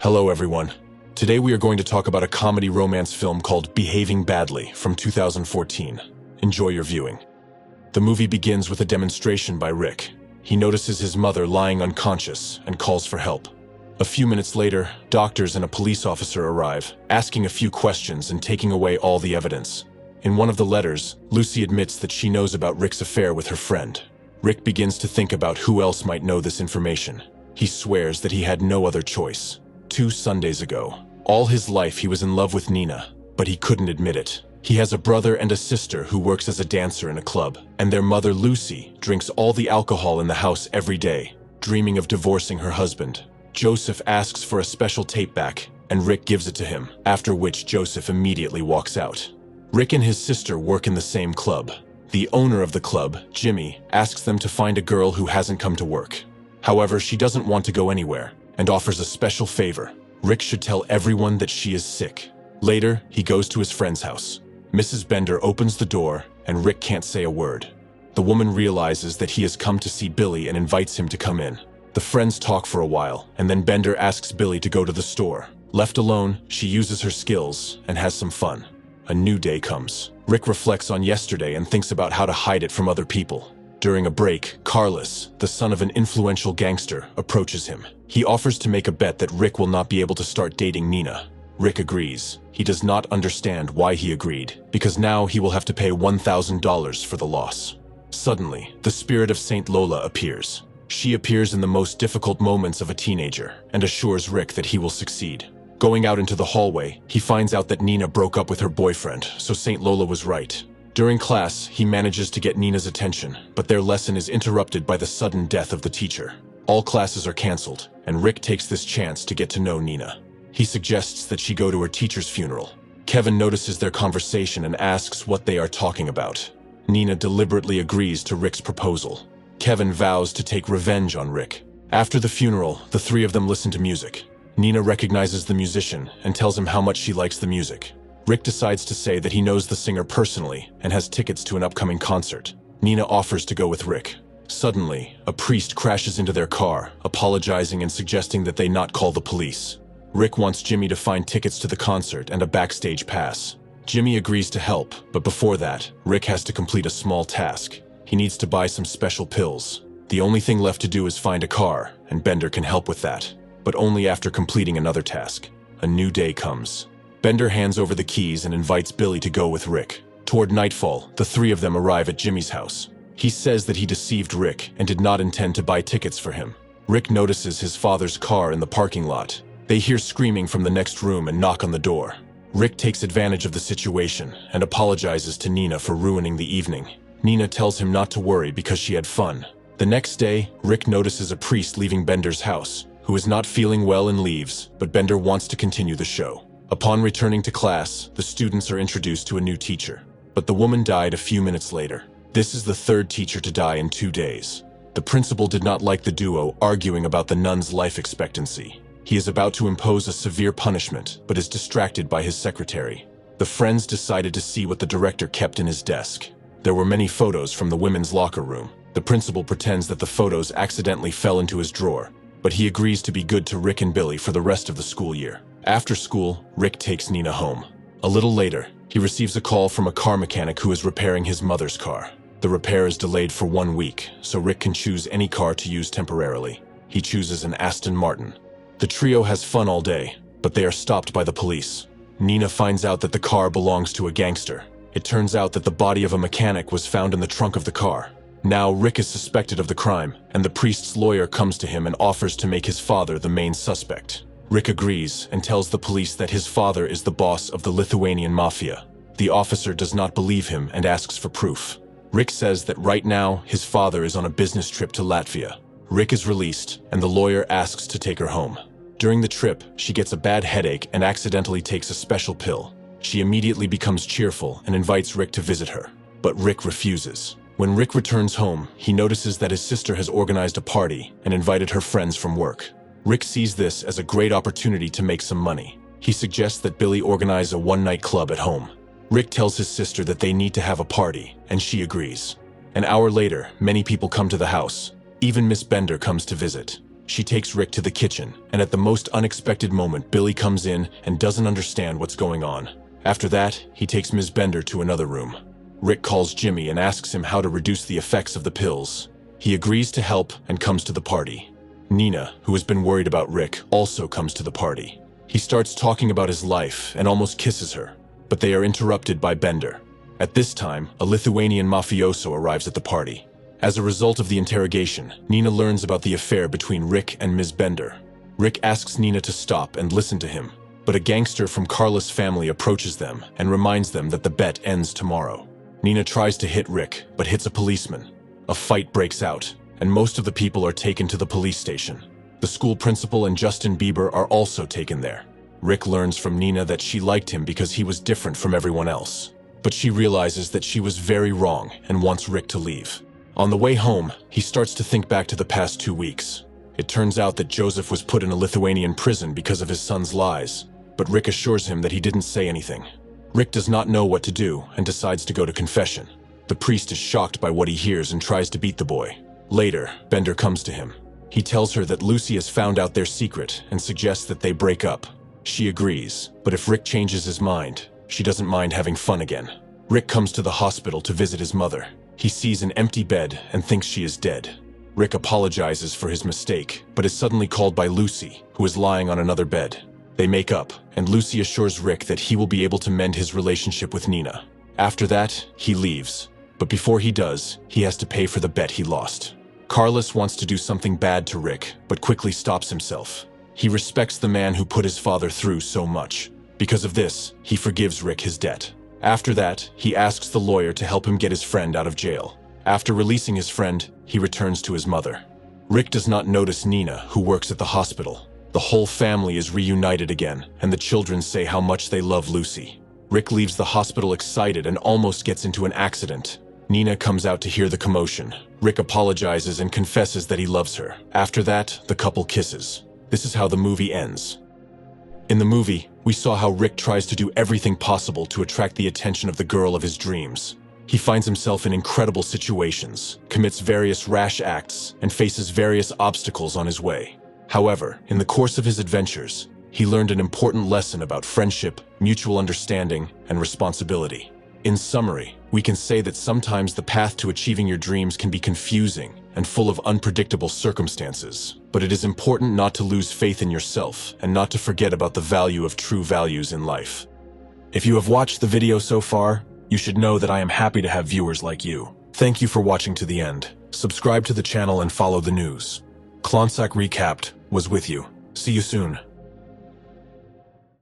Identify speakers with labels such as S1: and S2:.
S1: Hello everyone. Today we are going to talk about a comedy romance film called Behaving Badly from 2014. Enjoy your viewing. The movie begins with a demonstration by Rick. He notices his mother lying unconscious and calls for help. A few minutes later, doctors and a police officer arrive, asking a few questions and taking away all the evidence. In one of the letters, Lucy admits that she knows about Rick's affair with her friend. Rick begins to think about who else might know this information. He swears that he had no other choice. 2 Sundays ago, all his life he was in love with Nina, but he couldn't admit it. He has a brother and a sister who works as a dancer in a club, and their mother Lucy drinks all the alcohol in the house every day, dreaming of divorcing her husband. Joseph asks for a special tape back, and Rick gives it to him, after which Joseph immediately walks out. Rick and his sister work in the same club. The owner of the club, Jimmy, asks them to find a girl who hasn't come to work. However, she doesn't want to go anywhere, and offers a special favor. Rick should tell everyone that she is sick. Later, he goes to his friend's house. Mrs. Bender opens the door, and Rick can't say a word. The woman realizes that he has come to see Billy and invites him to come in. The friends talk for a while, and then Bender asks Billy to go to the store. Left alone, she uses her skills and has some fun. A new day comes. Rick reflects on yesterday and thinks about how to hide it from other people. During a break, Carlos, the son of an influential gangster, approaches him. He offers to make a bet that Rick will not be able to start dating Nina. Rick agrees. He does not understand why he agreed, because now he will have to pay $1,000 for the loss. Suddenly, the spirit of Saint Lola appears. She appears in the most difficult moments of a teenager and assures Rick that he will succeed. Going out into the hallway, he finds out that Nina broke up with her boyfriend, so Saint Lola was right. During class, he manages to get Nina's attention, but their lesson is interrupted by the sudden death of the teacher. All classes are canceled, and Rick takes this chance to get to know Nina. He suggests that she go to her teacher's funeral. Kevin notices their conversation and asks what they are talking about. Nina deliberately agrees to Rick's proposal. Kevin vows to take revenge on Rick. After the funeral, the three of them listen to music. Nina recognizes the musician and tells him how much she likes the music. Rick decides to say that he knows the singer personally and has tickets to an upcoming concert. Nina offers to go with Rick. Suddenly, a priest crashes into their car, apologizing and suggesting that they not call the police. Rick wants Jimmy to find tickets to the concert and a backstage pass. Jimmy agrees to help, but before that, Rick has to complete a small task. He needs to buy some special pills. The only thing left to do is find a car, and Bender can help with that, but only after completing another task. A new day comes. Bender hands over the keys and invites Billy to go with Rick. Toward nightfall, the three of them arrive at Jimmy's house. He says that he deceived Rick and did not intend to buy tickets for him. Rick notices his father's car in the parking lot. They hear screaming from the next room and knock on the door. Rick takes advantage of the situation and apologizes to Nina for ruining the evening. Nina tells him not to worry because she had fun. The next day, Rick notices a priest leaving Bender's house, who is not feeling well and leaves, but Bender wants to continue the show. Upon returning to class, the students are introduced to a new teacher, but the woman died a few minutes later. This is the third teacher to die in 2 days. The principal did not like the duo arguing about the nun's life expectancy. He is about to impose a severe punishment, but is distracted by his secretary. The friends decided to see what the director kept in his desk. There were many photos from the women's locker room. The principal pretends that the photos accidentally fell into his drawer, but he agrees to be good to Rick and Billy for the rest of the school year. After school, Rick takes Nina home. A little later, he receives a call from a car mechanic who is repairing his mother's car. The repair is delayed for 1 week, so Rick can choose any car to use temporarily. He chooses an Aston Martin. The trio has fun all day, but they are stopped by the police. Nina finds out that the car belongs to a gangster. It turns out that the body of a mechanic was found in the trunk of the car. Now Rick is suspected of the crime, and the priest's lawyer comes to him and offers to make his father the main suspect. Rick agrees and tells the police that his father is the boss of the Lithuanian mafia. The officer does not believe him and asks for proof. Rick says that right now his father is on a business trip to Latvia. Rick is released, and the lawyer asks to take her home. During the trip, she gets a bad headache and accidentally takes a special pill. She immediately becomes cheerful and invites Rick to visit her, but Rick refuses. When Rick returns home, he notices that his sister has organized a party and invited her friends from work. Rick sees this as a great opportunity to make some money. He suggests that Billy organize a one-night club at home. Rick tells his sister that they need to have a party, and she agrees. An hour later, many people come to the house. Even Miss Bender comes to visit. She takes Rick to the kitchen, and at the most unexpected moment, Billy comes in and doesn't understand what's going on. After that, he takes Ms. Bender to another room. Rick calls Jimmy and asks him how to reduce the effects of the pills. He agrees to help and comes to the party. Nina, who has been worried about Rick, also comes to the party. He starts talking about his life and almost kisses her, but they are interrupted by Bender. At this time, a Lithuanian mafioso arrives at the party. As a result of the interrogation, Nina learns about the affair between Rick and Ms. Bender. Rick asks Nina to stop and listen to him, but a gangster from Carla's family approaches them and reminds them that the bet ends tomorrow. Nina tries to hit Rick, but hits a policeman. A fight breaks out, and most of the people are taken to the police station. The school principal and Justin Bieber are also taken there. Rick learns from Nina that she liked him because he was different from everyone else. But she realizes that she was very wrong and wants Rick to leave. On the way home, he starts to think back to the past 2 weeks. It turns out that Joseph was put in a Lithuanian prison because of his son's lies, but Rick assures him that he didn't say anything. Rick does not know what to do and decides to go to confession. The priest is shocked by what he hears and tries to beat the boy. Later, Bender comes to him. He tells her that Lucy has found out their secret and suggests that they break up. She agrees, but if Rick changes his mind, she doesn't mind having fun again. Rick comes to the hospital to visit his mother. He sees an empty bed and thinks she is dead. Rick apologizes for his mistake, but is suddenly called by Lucy, who is lying on another bed. They make up, and Lucy assures Rick that he will be able to mend his relationship with Nina. After that, he leaves. But before he does, he has to pay for the bet he lost. Carlos wants to do something bad to Rick, but quickly stops himself. He respects the man who put his father through so much. Because of this, he forgives Rick his debt. After that, he asks the lawyer to help him get his friend out of jail. After releasing his friend, he returns to his mother. Rick does not notice Nina, who works at the hospital. The whole family is reunited again, and the children say how much they love Lucy. Rick leaves the hospital excited and almost gets into an accident. Nina comes out to hear the commotion. Rick apologizes and confesses that he loves her. After that, the couple kisses. This is how the movie ends. In the movie, we saw how Rick tries to do everything possible to attract the attention of the girl of his dreams. He finds himself in incredible situations, commits various rash acts, and faces various obstacles on his way. However, in the course of his adventures, he learned an important lesson about friendship, mutual understanding, and responsibility. In summary, we can say that sometimes the path to achieving your dreams can be confusing and full of unpredictable circumstances, but it is important not to lose faith in yourself and not to forget about the value of true values in life. If you have watched the video so far, you should know that I am happy to have viewers like you. Thank you for watching to the end. Subscribe to the channel and follow the news. Klontsak Recapped was with you. See you soon.